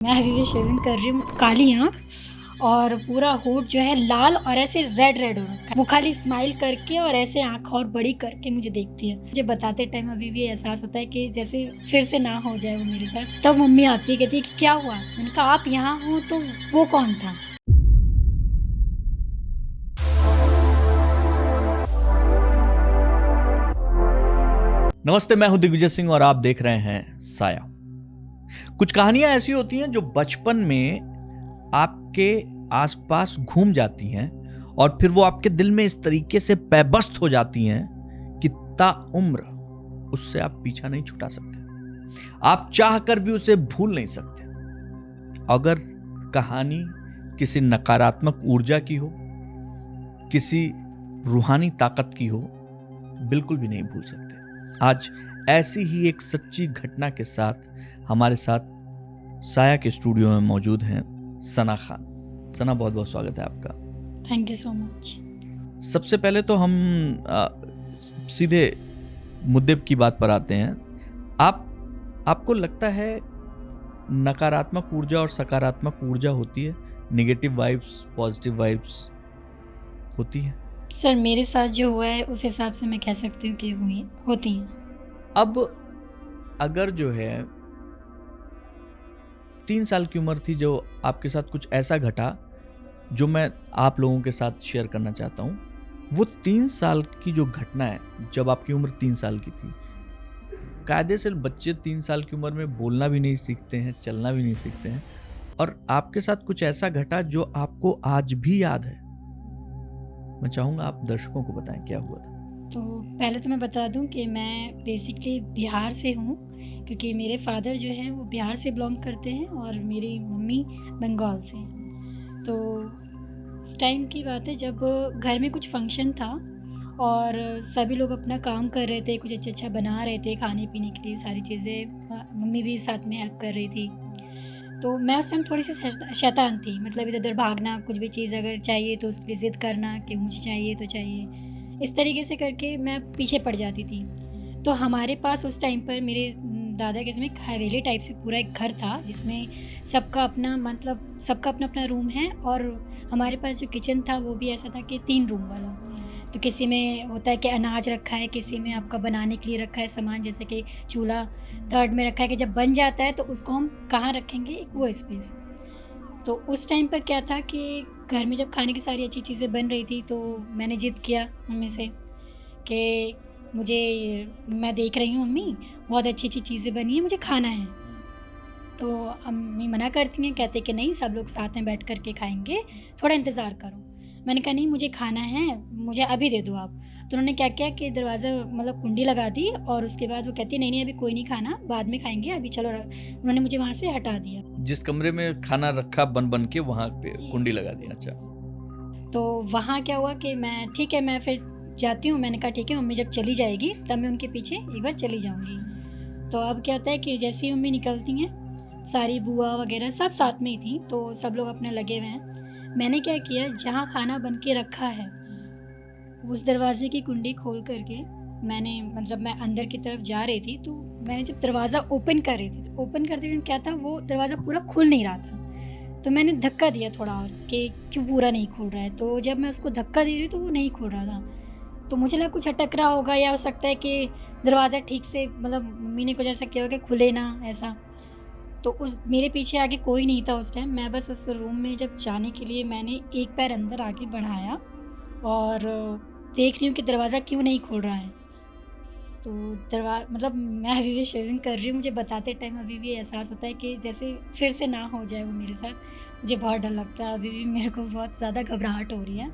मैं अभी भी शेविंग कर रही हूँ, काली आँख और पूरा होठ जो है लाल और ऐसे रेड रेड हो रखा है। वो खाली स्माइल करके और ऐसे आँख और बड़ी करके मुझे देखती है। मुझे बताते टाइम अभी भी एहसास होता है कि जैसे फिर से ना हो जाए वो मेरे साथ। तब मम्मी आती है, कहती है कि क्या हुआ? मैंने कहा आप यहाँ हो तो वो कौन था? नमस्ते, मैं हूं दिग्विजय सिंह और आप देख रहे हैं साया। कुछ कहानियां ऐसी होती हैं जो बचपन में आपके आसपास घूम जाती हैं और फिर वो आपके दिल में इस तरीके से पैबस्त हो जाती हैं कि ताउम्र उससे आप पीछा नहीं छुड़ा सकते। आप चाहकर भी उसे भूल नहीं सकते। अगर कहानी किसी नकारात्मक ऊर्जा की हो, किसी रूहानी ताकत की हो, बिल्कुल भी नहीं भूल सकते। आज ऐसी ही एक सच्ची घटना के साथ हमारे साथ साया के स्टूडियो में मौजूद हैं सना खान। सना, बहुत बहुत स्वागत है आपका। Thank you so much. सबसे पहले तो हम सीधे मुद्दे की बात पर आते हैं। आपको लगता है नकारात्मक ऊर्जा और सकारात्मक ऊर्जा होती है? नेगेटिव वाइब्स, पॉजिटिव वाइब्स होती है? सर मेरे साथ जो हुआ है उस हिसाब से मैं कह सकती हूँ कि हुई होती हैं। अब अगर जो है 3 साल की उम्र थी, जो आपके साथ कुछ ऐसा घटा जो मैं आप लोगों के साथ शेयर करना चाहता हूँ। वो 3 साल की जो घटना है, जब आपकी उम्र 3 साल की थी। कायदे से बच्चे 3 साल की उम्र में बोलना भी नहीं सीखते हैं, चलना भी नहीं सीखते हैं, और आपके साथ कुछ ऐसा घटा जो आपको आज भी याद है। मैं चाहूँगा आप दर्शकों को बताएं क्या हुआ था। तो पहले तो मैं बता दूं कि मैं बेसिकली बिहार से हूँ, क्योंकि मेरे फादर जो हैं वो बिहार से बिलोंग करते हैं और मेरी मम्मी बंगाल से हैं। तो उस टाइम की बात है जब घर में कुछ फंक्शन था और सभी लोग अपना काम कर रहे थे, कुछ अच्छा अच्छा बना रहे थे खाने पीने के लिए सारी चीज़ें। मम्मी भी साथ में हेल्प कर रही थी। तो मैं उस टाइम थोड़ी सी शैतान थी, मतलब इधर उधर भागना, कुछ भी चीज़ अगर चाहिए तो उसके लिए ज़िद करना कि मुझे चाहिए तो चाहिए, इस तरीके से करके मैं पीछे पड़ जाती थी। तो हमारे पास उस टाइम पर मेरे दादा के समय एक हवेली टाइप से पूरा एक घर था, जिसमें सबका अपना अपना रूम है, और हमारे पास जो किचन था वो भी ऐसा था कि 3 रूम वाला। तो किसी में होता है कि अनाज रखा है, किसी में आपका बनाने के लिए रखा है सामान, जैसे कि चूल्हा थर्ड में रखा है कि जब बन जाता है तो उसको हम कहाँ रखेंगे, एक वो स्पेस। तो उस टाइम पर क्या था कि घर में जब खाने की सारी अच्छी चीज़ें बन रही थी तो मैंने ज़िद किया मम्मी से कि मैं देख रही हूँ मम्मी बहुत अच्छी अच्छी चीज़ें बनी हैं, मुझे खाना है। तो अम्मी मना करती हैं, कहते कि नहीं, सब लोग साथ में बैठ कर के खाएंगे, थोड़ा इंतज़ार करो। मैंने कहा नहीं, मुझे खाना है, मुझे अभी दे दो आप। तो उन्होंने क्या किया कि दरवाज़ा मतलब कुंडी लगा दी, और उसके बाद वो कहती नहीं नहीं अभी कोई नहीं खाना, बाद में खाएंगे, अभी चलो। उन्होंने मुझे वहाँ से हटा दिया। जिस कमरे में खाना रखा बन बन के वहां पे कुंडी लगा दी। अच्छा। तो वहाँ क्या हुआ कि मैं ठीक है, मैं फिर जाती हूँ। मैंने कहा ठीक है, मम्मी जब चली जाएगी तब मैं उनके पीछे एक बार चली जाऊँगी। तो अब क्या होता है कि जैसे ही मम्मी निकलती हैं, सारी बुआ वगैरह सब साथ में ही थी, तो सब लोग अपने लगे हुए हैं। मैंने क्या किया, जहाँ खाना बन के रखा है उस दरवाजे की कुंडी खोल करके मैंने, मतलब मैं अंदर की तरफ जा रही थी, तो मैंने जब दरवाज़ा ओपन कर रही थी, तो ओपन करते हुए क्या था, वो दरवाज़ा पूरा खुल नहीं रहा था। तो मैंने धक्का दिया थोड़ा और कि क्यों पूरा नहीं खुल रहा है। तो जब मैं उसको धक्का दे रही तो वो नहीं खुल रहा था। तो मुझे लगा कुछ अटक रहा होगा, या हो सकता है कि दरवाज़ा ठीक से, मतलब मम्मी ने कुछ ऐसा किया होगा कि खुले ना, ऐसा। तो उस मेरे पीछे आगे कोई नहीं था उस टाइम। मैं बस उस रूम में जब जाने के लिए मैंने एक पैर अंदर आगे बढ़ाया और देख रही हूँ कि दरवाज़ा क्यों नहीं खुल रहा है। तो मतलब मैं अभी भी शेविंग कर रही हूँ, मुझे बताते टाइम अभी भी एहसास होता है कि जैसे फिर से ना हो जाए वो मेरे साथ। मुझे बहुत डर लगता है, अभी भी मेरे को बहुत ज़्यादा घबराहट हो रही है।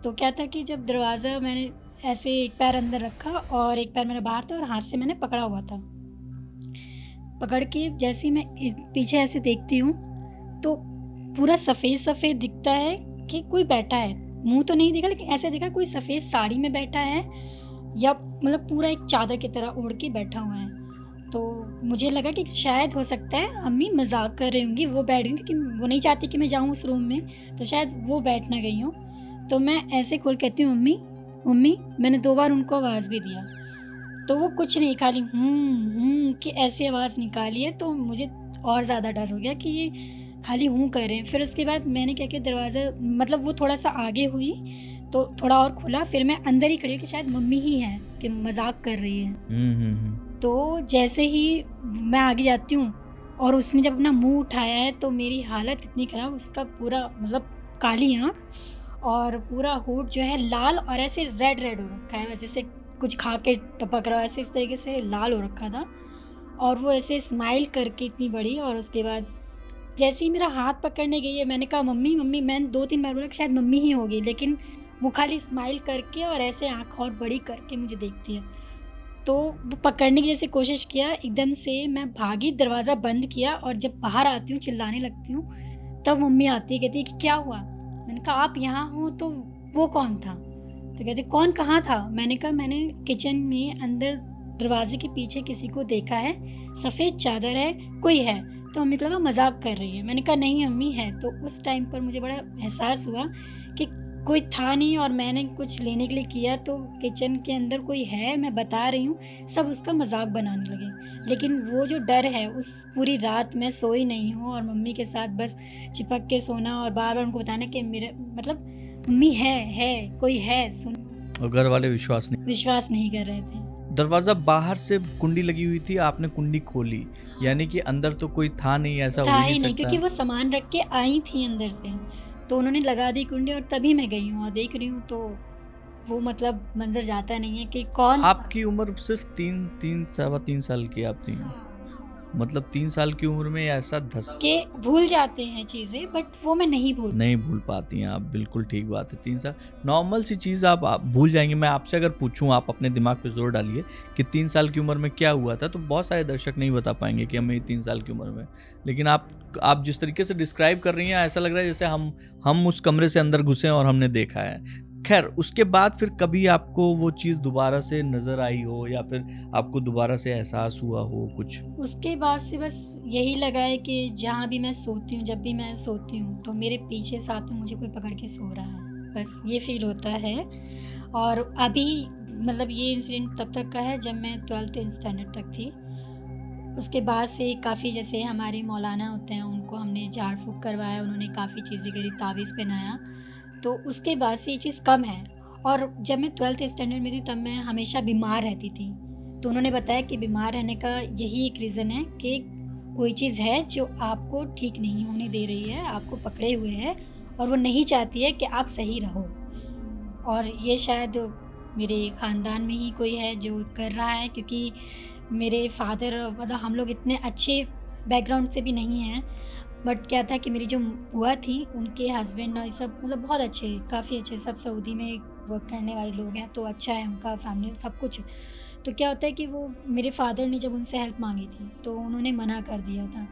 तो क्या था कि जब दरवाज़ा मैंने ऐसे एक पैर अंदर रखा और एक पैर मेरा बाहर था और हाथ से मैंने पकड़ा हुआ था। पकड़ के जैसे ही मैं पीछे ऐसे देखती हूँ तो पूरा सफ़ेद सफ़ेद दिखता है कि कोई बैठा है। मुंह तो नहीं दिखा, लेकिन ऐसे दिखा कोई सफ़ेद साड़ी में बैठा है, या मतलब पूरा एक चादर की तरह ओढ़ के बैठा हुआ है। तो मुझे लगा कि शायद हो सकता है अम्मी मजाक कर रही होंगी, वो बैठ गई, क्योंकि वो नहीं चाहती कि मैं जाऊँ उस रूम में, तो शायद वो बैठ ना गई हूँ। तो मैं ऐसे खोल कहती हूँ मम्मी मम्मी। मैंने 2 बार उनको आवाज़ भी दिया, तो वो कुछ नहीं, खाली की ऐसी आवाज़ निकाली है। तो मुझे और ज़्यादा डर हो गया कि ये खाली हूँ कर रहे हैं। फिर उसके बाद मैंने क्या किया, दरवाज़ा मतलब वो थोड़ा सा आगे हुई तो थोड़ा और खुला, फिर मैं अंदर ही खड़ी हूँ कि शायद मम्मी ही हैं कि मजाक कर रही है। तो जैसे ही मैं आगे जाती हूँ और उसने जब अपना मुंह उठाया है तो मेरी हालत इतनी ख़राब, उसका पूरा मतलब काली आँख और पूरा होठ जो है लाल और ऐसे रेड रेड हो रखा है, वैसे से कुछ खा के टपक रहा है, ऐसे इस तरीके से लाल हो रखा था। और वो ऐसे स्माइल करके इतनी बड़ी, और उसके बाद जैसे ही मेरा हाथ पकड़ने गई है, मैंने कहा मम्मी मम्मी, मैंने 2-3 बार बोला कि शायद मम्मी ही होगी, लेकिन वो खाली स्माइल करके और ऐसे आँख और बड़ी करके मुझे देखती है। तो वो पकड़ने की जैसे कोशिश किया, एकदम से मैं भागी, दरवाज़ा बंद किया, और जब बाहर आती हूँ चिल्लाने लगती हूँ, तब मम्मी आती है, कहती है कि क्या हुआ? मैंने कहा आप यहाँ हो तो वो कौन था? तो कहते कौन, कहाँ था? मैंने कहा मैंने किचन में अंदर दरवाजे के पीछे किसी को देखा है, सफ़ेद चादर है, कोई है। तो मम्मी को लगा मजाक कर रही है। मैंने कहा नहीं मम्मी है। तो उस टाइम पर मुझे बड़ा एहसास हुआ कि कोई था नहीं, और मैंने कुछ लेने के लिए किया तो किचन के अंदर कोई है, मैं बता रही हूँ, सब उसका मजाक बनाने लगे। लेकिन वो जो डर है, उस पूरी रात मैं सोई नहीं हूँ, और मम्मी के साथ बस चिपक के सोना और बार बार उनको बताना कि मेरे मतलब मम्मी है कोई है, सुन। और घर वाले विश्वास नहीं कर रहे थे। दरवाजा बाहर से कुंडी लगी हुई थी, आपने कुंडी खोली, यानी कि अंदर तो कोई था नहीं, ऐसा था हो ही नहीं, सकता। क्योंकि वो सामान रख के आई थी अंदर से, तो उन्होंने लगा दी कुंडी, और तभी मैं गई हूँ और देख रही हूँ। तो वो मतलब मंजर जाता नहीं है कि कौन। आपकी उम्र सिर्फ 3 साल की आप थी, मतलब 3 साल की उम्र में ऐसा धस के भूल जाते हैं चीज़ें, बट वो मैं नहीं भूल पाती हैं आप, बिल्कुल ठीक बात है। 3 साल नॉर्मल सी चीज़ आप भूल जाएंगे। मैं आपसे अगर पूछूं, आप अपने दिमाग पे जोर डालिए कि 3 साल की उम्र में क्या हुआ था, तो बहुत सारे दर्शक नहीं बता पाएंगे कि हमें 3 साल की उम्र में। लेकिन आप जिस तरीके से डिस्क्राइब कर रही हैं, ऐसा लग रहा है जैसे हम उस कमरे से अंदर घुसे और हमने देखा है। खैर, उसके बाद फिर कभी आपको वो चीज़ दोबारा से नज़र आई हो, या फिर आपको दोबारा से एहसास हुआ हो कुछ? उसके बाद से बस यही लगा है कि जहाँ भी मैं सोती हूँ, जब भी मैं सोती हूँ, तो मेरे पीछे साथ में मुझे कोई पकड़ के सो रहा है, बस ये फील होता है। और अभी मतलब ये इंसिडेंट तब तक का है जब मैं 12th स्टैंडर्ड तक थी। उसके बाद से काफ़ी, जैसे हमारे मौलाना होते हैं, उनको हमने झाड़ फूँक करवाया, उन्होंने काफ़ी चीज़ें करी, तावीज़ पहनाया, तो उसके बाद से ये चीज़ कम है। और जब मैं 12th स्टैंडर्ड में थी तब मैं हमेशा बीमार रहती थी, तो उन्होंने बताया कि बीमार रहने का यही एक रीज़न है कि कोई चीज़ है जो आपको ठीक नहीं होने दे रही है, आपको पकड़े हुए है, और वो नहीं चाहती है कि आप सही रहो। और ये शायद मेरे ख़ानदान में ही कोई है जो कर रहा है, क्योंकि मेरे फादर मतलब हम लोग इतने अच्छे बैकग्राउंड से भी नहीं हैं, बट क्या था कि मेरी जो बुआ थी, उनके हस्बैंड और सब मतलब बहुत अच्छे, काफ़ी अच्छे, सब सऊदी में वर्क करने वाले लोग हैं, तो अच्छा है उनका फैमिली सब कुछ। तो क्या होता है कि वो मेरे फादर ने जब उनसे हेल्प मांगी थी तो उन्होंने मना कर दिया था।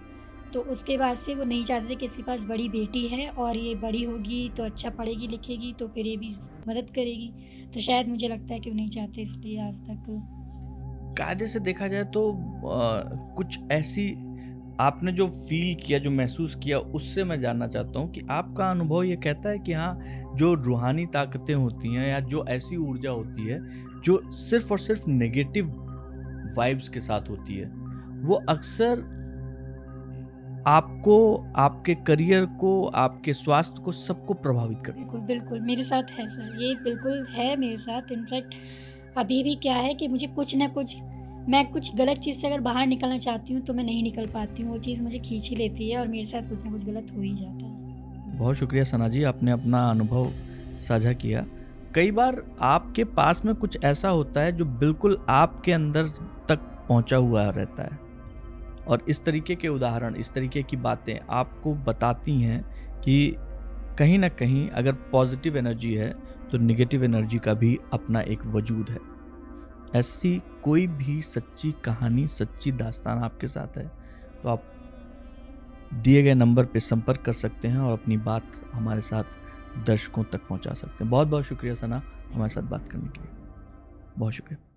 तो उसके बाद से वो नहीं चाहते थे कि इसके पास बड़ी बेटी है और ये बड़ी होगी तो अच्छा पढ़ेगी लिखेगी तो फिर ये भी मदद करेगी, तो शायद मुझे लगता है कि वो नहीं चाहते, इसलिए आज तक। कायदे से देखा जाए तो कुछ ऐसी आपने जो फील किया, जो महसूस किया, उससे मैं जानना चाहता हूँ कि आपका अनुभव ये कहता है कि हाँ, जो रूहानी ताकतें होती हैं या जो ऐसी ऊर्जा होती है जो सिर्फ और सिर्फ नेगेटिव वाइब्स के साथ होती है, वो अक्सर आपको, आपके करियर को, आपके स्वास्थ्य को, सबको प्रभावित करती है। बिल्कुल बिल्कुल मेरे साथ है सर, ये बिल्कुल है मेरे साथ। इनफैक्ट अभी भी क्या है कि मुझे कुछ ना कुछ, मैं कुछ गलत चीज़ से अगर बाहर निकलना चाहती हूँ तो मैं नहीं निकल पाती हूँ, वो चीज़ मुझे खींच ही लेती है और मेरे साथ कुछ ना कुछ गलत हो ही जाता है। बहुत शुक्रिया सना जी, आपने अपना अनुभव साझा किया। कई बार आपके पास में कुछ ऐसा होता है जो बिल्कुल आपके अंदर तक पहुंचा हुआ रहता है, और इस तरीके के उदाहरण, इस तरीके की बातें आपको बताती हैं कि कहीं ना कहीं अगर पॉजिटिव एनर्जी है तो नेगेटिव एनर्जी का भी अपना एक वजूद है। ऐसी कोई भी सच्ची कहानी, सच्ची दास्तान आपके साथ है तो आप दिए गए नंबर पे संपर्क कर सकते हैं और अपनी बात हमारे साथ दर्शकों तक पहुंचा सकते हैं। बहुत बहुत शुक्रिया सना, हमारे साथ बात करने के लिए। बहुत शुक्रिया।